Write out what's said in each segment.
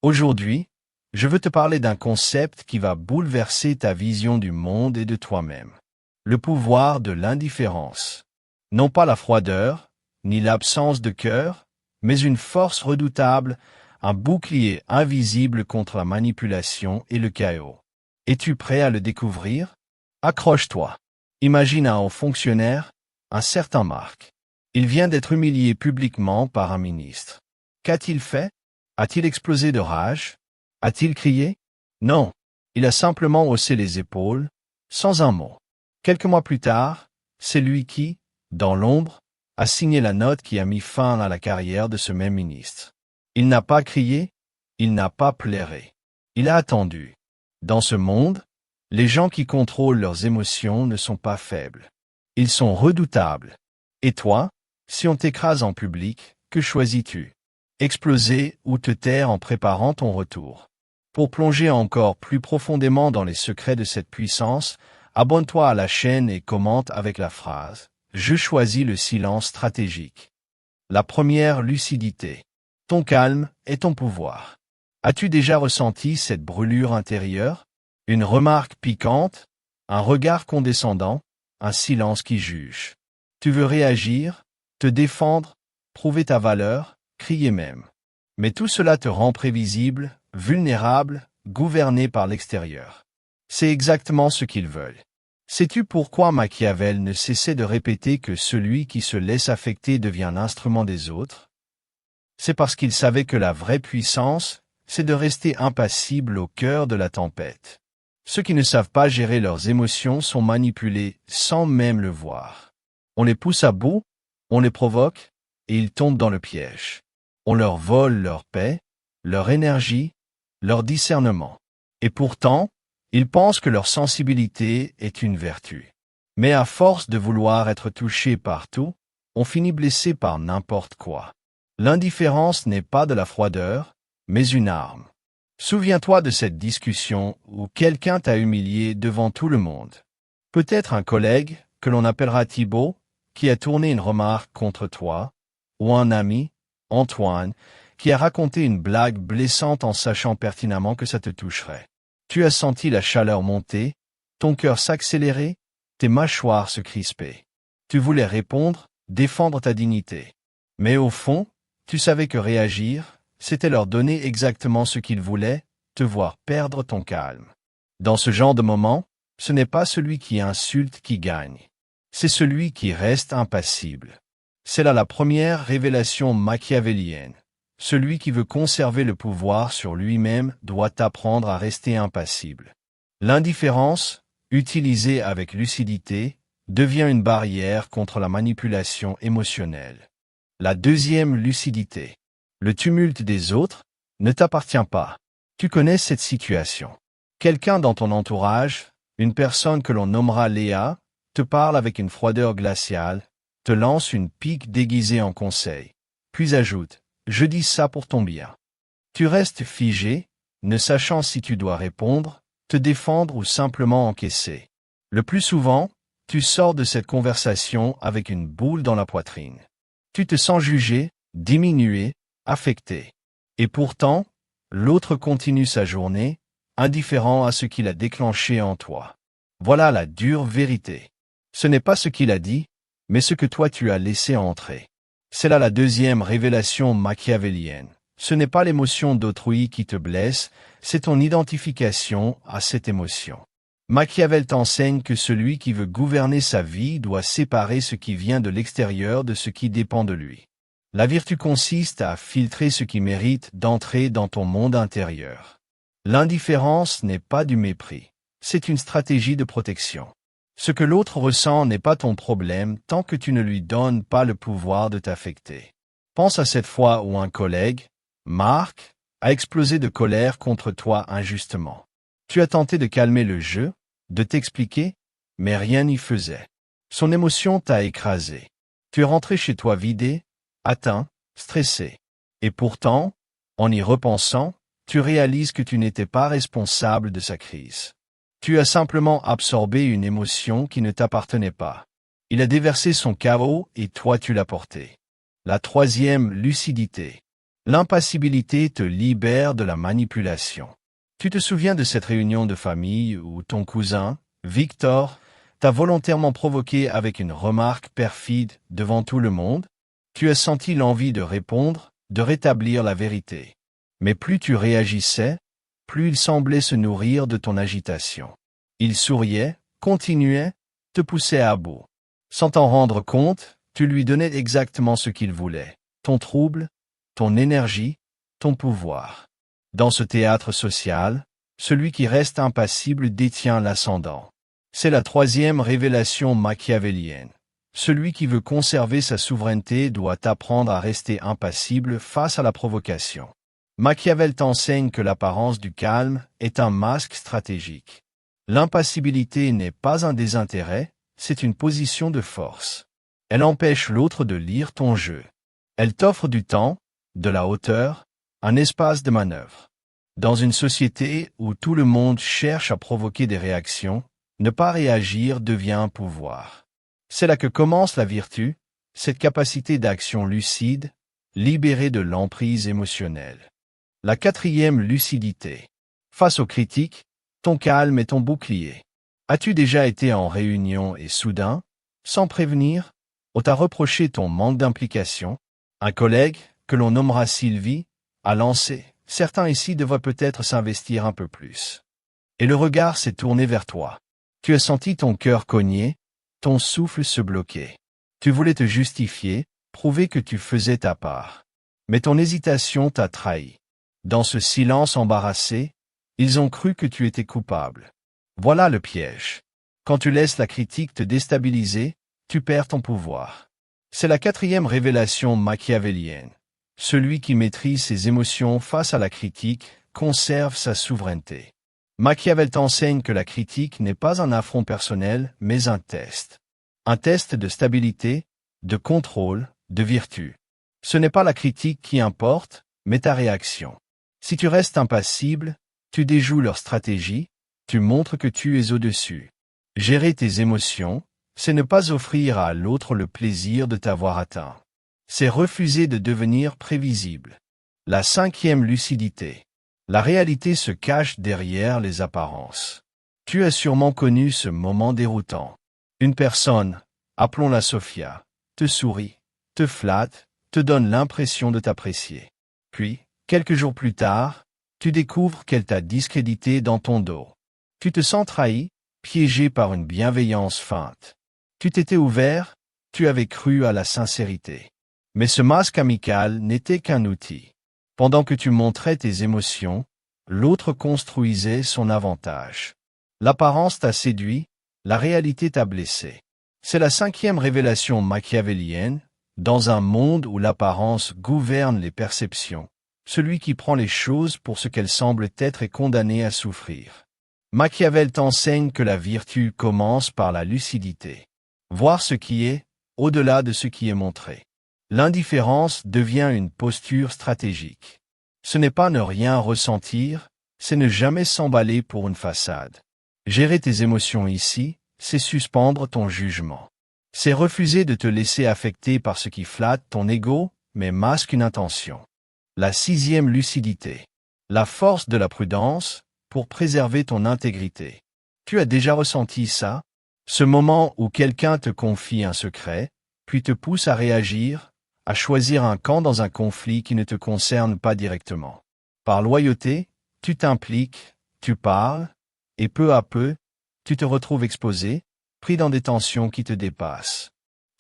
Aujourd'hui, je veux te parler d'un concept qui va bouleverser ta vision du monde et de toi-même. Le pouvoir de l'indifférence. Non pas la froideur, ni l'absence de cœur, mais une force redoutable, un bouclier invisible contre la manipulation et le chaos. Es-tu prêt à le découvrir? Accroche-toi. Imagine un haut fonctionnaire, un certain Marc. Il vient d'être humilié publiquement par un ministre. Qu'a-t-il fait? A-t-il explosé de rage? A-t-il crié? Non. Il a simplement haussé les épaules, sans un mot. Quelques mois plus tard, c'est lui qui, dans l'ombre, a signé la note qui a mis fin à la carrière de ce même ministre. Il n'a pas crié, il n'a pas pleuré. Il a attendu. Dans ce monde, les gens qui contrôlent leurs émotions ne sont pas faibles. Ils sont redoutables. Et toi, si on t'écrase en public, que choisis-tu? Exploser ou te taire en préparant ton retour? Pour plonger encore plus profondément dans les secrets de cette puissance, abonne-toi à la chaîne et commente avec la phrase « Je choisis le silence stratégique ». La première, lucidité. Ton calme est ton pouvoir. As-tu déjà ressenti cette brûlure intérieure? Une remarque piquante? Un regard condescendant? Un silence qui juge? Tu veux réagir? Te défendre? Prouver ta valeur? Crier même. Mais tout cela te rend prévisible, vulnérable, gouverné par l'extérieur. C'est exactement ce qu'ils veulent. Sais-tu pourquoi Machiavel ne cessait de répéter que celui qui se laisse affecter devient l'instrument des autres? C'est parce qu'il savait que la vraie puissance, c'est de rester impassible au cœur de la tempête. Ceux qui ne savent pas gérer leurs émotions sont manipulés sans même le voir. On les pousse à bout, on les provoque, et ils tombent dans le piège. On leur vole leur paix, leur énergie, leur discernement. Et pourtant, ils pensent que leur sensibilité est une vertu. Mais à force de vouloir être touchés par tout, on finit blessé par n'importe quoi. L'indifférence n'est pas de la froideur, mais une arme. Souviens-toi de cette discussion où quelqu'un t'a humilié devant tout le monde. Peut-être un collègue, que l'on appellera Thibaut, qui a tourné une remarque contre toi, ou un ami, Antoine, qui a raconté une blague blessante en sachant pertinemment que ça te toucherait. Tu as senti la chaleur monter, ton cœur s'accélérer, tes mâchoires se crisper. Tu voulais répondre, défendre ta dignité. Mais au fond, tu savais que réagir, c'était leur donner exactement ce qu'ils voulaient, te voir perdre ton calme. Dans ce genre de moment, ce n'est pas celui qui insulte qui gagne. C'est celui qui reste impassible. C'est là la première révélation machiavélienne. Celui qui veut conserver le pouvoir sur lui-même doit apprendre à rester impassible. L'indifférence, utilisée avec lucidité, devient une barrière contre la manipulation émotionnelle. La deuxième, lucidité. Le tumulte des autres ne t'appartient pas. Tu connais cette situation. Quelqu'un dans ton entourage, une personne que l'on nommera Léa, te parle avec une froideur glaciale, te lance une pique déguisée en conseil, puis ajoute « Je dis ça pour ton bien ». Tu restes figé, ne sachant si tu dois répondre, te défendre ou simplement encaisser. Le plus souvent, tu sors de cette conversation avec une boule dans la poitrine. Tu te sens jugé, diminué, affecté. Et pourtant, l'autre continue sa journée, indifférent à ce qu'il a déclenché en toi. Voilà la dure vérité. Ce n'est pas ce qu'il a dit, mais ce que toi tu as laissé entrer. C'est là la deuxième révélation machiavélienne. Ce n'est pas l'émotion d'autrui qui te blesse, c'est ton identification à cette émotion. Machiavel t'enseigne que celui qui veut gouverner sa vie doit séparer ce qui vient de l'extérieur de ce qui dépend de lui. La vertu consiste à filtrer ce qui mérite d'entrer dans ton monde intérieur. L'indifférence n'est pas du mépris, c'est une stratégie de protection. Ce que l'autre ressent n'est pas ton problème tant que tu ne lui donnes pas le pouvoir de t'affecter. Pense à cette fois où un collègue, Marc, a explosé de colère contre toi injustement. Tu as tenté de calmer le jeu, de t'expliquer, mais rien n'y faisait. Son émotion t'a écrasé. Tu es rentré chez toi vidé, atteint, stressé. Et pourtant, en y repensant, tu réalises que tu n'étais pas responsable de sa crise. Tu as simplement absorbé une émotion qui ne t'appartenait pas. Il a déversé son chaos et toi tu l'as porté. La troisième, lucidité. L'impassibilité te libère de la manipulation. Tu te souviens de cette réunion de famille où ton cousin, Victor, t'a volontairement provoqué avec une remarque perfide devant tout le monde? Tu as senti l'envie de répondre, de rétablir la vérité. Mais plus tu réagissais, plus il semblait se nourrir de ton agitation. Il souriait, continuait, te poussait à bout. Sans t'en rendre compte, tu lui donnais exactement ce qu'il voulait. Ton trouble, ton énergie, ton pouvoir. Dans ce théâtre social, celui qui reste impassible détient l'ascendant. C'est la troisième révélation machiavélienne. Celui qui veut conserver sa souveraineté doit apprendre à rester impassible face à la provocation. Machiavel t'enseigne que l'apparence du calme est un masque stratégique. L'impassibilité n'est pas un désintérêt, c'est une position de force. Elle empêche l'autre de lire ton jeu. Elle t'offre du temps, de la hauteur, un espace de manœuvre. Dans une société où tout le monde cherche à provoquer des réactions, ne pas réagir devient un pouvoir. C'est là que commence la vertu, cette capacité d'action lucide, libérée de l'emprise émotionnelle. La quatrième lucidité. Face aux critiques, ton calme est ton bouclier. As-tu déjà été en réunion et soudain, sans prévenir, on t'a reproché ton manque d'implication? Un collègue, que l'on nommera Sylvie, a lancé « Certains ici devraient peut-être s'investir un peu plus ». Et le regard s'est tourné vers toi. Tu as senti ton cœur cogner, ton souffle se bloquer. Tu voulais te justifier, prouver que tu faisais ta part. Mais ton hésitation t'a trahi. Dans ce silence embarrassé, ils ont cru que tu étais coupable. Voilà le piège. Quand tu laisses la critique te déstabiliser, tu perds ton pouvoir. C'est la quatrième révélation machiavélienne. Celui qui maîtrise ses émotions face à la critique conserve sa souveraineté. Machiavel t'enseigne que la critique n'est pas un affront personnel, mais un test. Un test de stabilité, de contrôle, de vertu. Ce n'est pas la critique qui importe, mais ta réaction. Si tu restes impassible, tu déjoues leur stratégie, tu montres que tu es au-dessus. Gérer tes émotions, c'est ne pas offrir à l'autre le plaisir de t'avoir atteint. C'est refuser de devenir prévisible. La cinquième lucidité. La réalité se cache derrière les apparences. Tu as sûrement connu ce moment déroutant. Une personne, appelons-la Sophia, te sourit, te flatte, te donne l'impression de t'apprécier. Puis, quelques jours plus tard, tu découvres qu'elle t'a discrédité dans ton dos. Tu te sens trahi, piégé par une bienveillance feinte. Tu t'étais ouvert, tu avais cru à la sincérité. Mais ce masque amical n'était qu'un outil. Pendant que tu montrais tes émotions, l'autre construisait son avantage. L'apparence t'a séduit, la réalité t'a blessé. C'est la cinquième révélation machiavélienne, dans un monde où l'apparence gouverne les perceptions. Celui qui prend les choses pour ce qu'elles semblent être est condamné à souffrir. Machiavel t'enseigne que la vertu commence par la lucidité. Voir ce qui est, au-delà de ce qui est montré. L'indifférence devient une posture stratégique. Ce n'est pas ne rien ressentir, c'est ne jamais s'emballer pour une façade. Gérer tes émotions ici, c'est suspendre ton jugement. C'est refuser de te laisser affecter par ce qui flatte ton ego, mais masque une intention. La sixième lucidité. La force de la prudence, pour préserver ton intégrité. Tu as déjà ressenti ça? Ce moment où quelqu'un te confie un secret, puis te pousse à réagir, à choisir un camp dans un conflit qui ne te concerne pas directement. Par loyauté, tu t'impliques, tu parles, et peu à peu, tu te retrouves exposé, pris dans des tensions qui te dépassent.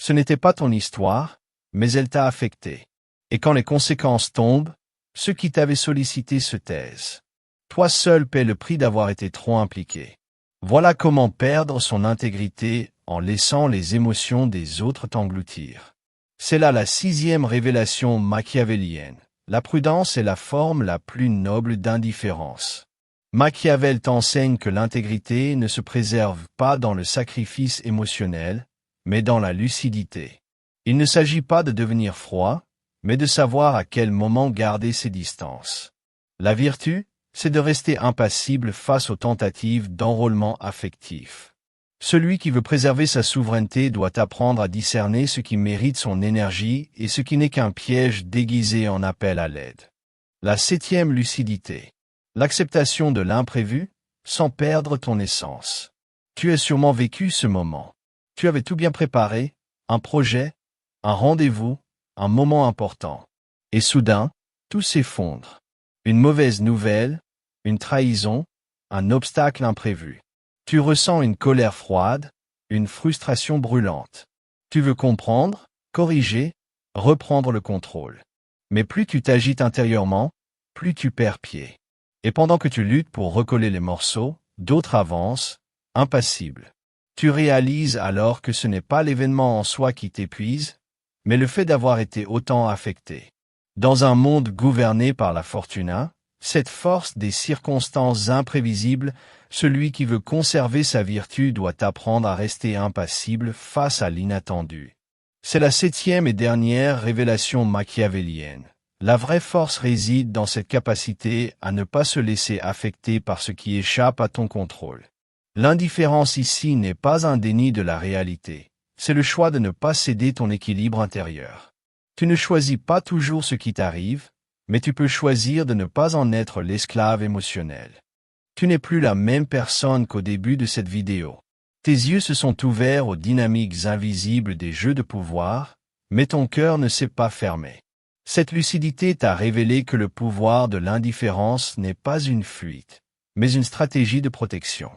Ce n'était pas ton histoire, mais elle t'a affecté. Et quand les conséquences tombent, ceux qui t'avaient sollicité se taisent. Toi seul paies le prix d'avoir été trop impliqué. Voilà comment perdre son intégrité en laissant les émotions des autres t'engloutir. C'est là la sixième révélation machiavélienne. La prudence est la forme la plus noble d'indifférence. Machiavel t'enseigne que l'intégrité ne se préserve pas dans le sacrifice émotionnel, mais dans la lucidité. Il ne s'agit pas de devenir froid, mais de savoir à quel moment garder ses distances. La vertu, c'est de rester impassible face aux tentatives d'enrôlement affectif. Celui qui veut préserver sa souveraineté doit apprendre à discerner ce qui mérite son énergie et ce qui n'est qu'un piège déguisé en appel à l'aide. La 7e lucidité. L'acceptation de l'imprévu, sans perdre ton essence. Tu as sûrement vécu ce moment. Tu avais tout bien préparé, un projet, un rendez-vous, un moment important. Et soudain, tout s'effondre. Une mauvaise nouvelle, une trahison, un obstacle imprévu. Tu ressens une colère froide, une frustration brûlante. Tu veux comprendre, corriger, reprendre le contrôle. Mais plus tu t'agites intérieurement, plus tu perds pied. Et pendant que tu luttes pour recoller les morceaux, d'autres avancent, impassibles. Tu réalises alors que ce n'est pas l'événement en soi qui t'épuise, mais le fait d'avoir été autant affecté. Dans un monde gouverné par la fortuna, cette force des circonstances imprévisibles, celui qui veut conserver sa vertu doit apprendre à rester impassible face à l'inattendu. C'est la 7e et dernière révélation machiavélienne. La vraie force réside dans cette capacité à ne pas se laisser affecter par ce qui échappe à ton contrôle. L'indifférence ici n'est pas un déni de la réalité, c'est le choix de ne pas céder ton équilibre intérieur. Tu ne choisis pas toujours ce qui t'arrive, mais tu peux choisir de ne pas en être l'esclave émotionnel. Tu n'es plus la même personne qu'au début de cette vidéo. Tes yeux se sont ouverts aux dynamiques invisibles des jeux de pouvoir, mais ton cœur ne s'est pas fermé. Cette lucidité t'a révélé que le pouvoir de l'indifférence n'est pas une fuite, mais une stratégie de protection.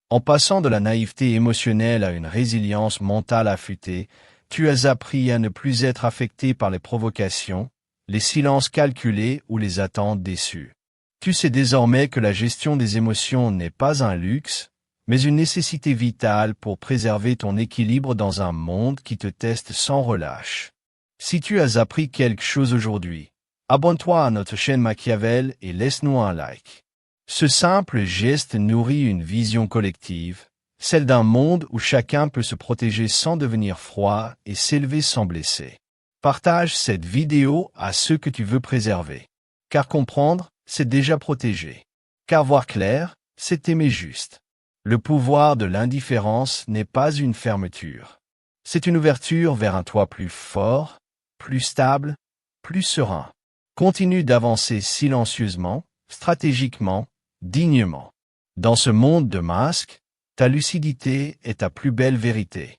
En passant de la naïveté émotionnelle à une résilience mentale affûtée, tu as appris à ne plus être affecté par les provocations, les silences calculés ou les attentes déçues. Tu sais désormais que la gestion des émotions n'est pas un luxe, mais une nécessité vitale pour préserver ton équilibre dans un monde qui te teste sans relâche. Si tu as appris quelque chose aujourd'hui, abonne-toi à notre chaîne Machiavel et laisse-nous un like. Ce simple geste nourrit une vision collective, celle d'un monde où chacun peut se protéger sans devenir froid et s'élever sans blesser. Partage cette vidéo à ceux que tu veux préserver. Car comprendre, c'est déjà protéger. Car voir clair, c'est aimer juste. Le pouvoir de l'indifférence n'est pas une fermeture. C'est une ouverture vers un toit plus fort, plus stable, plus serein. Continue d'avancer silencieusement, stratégiquement, dignement. Dans ce monde de masques, ta lucidité est ta plus belle vérité.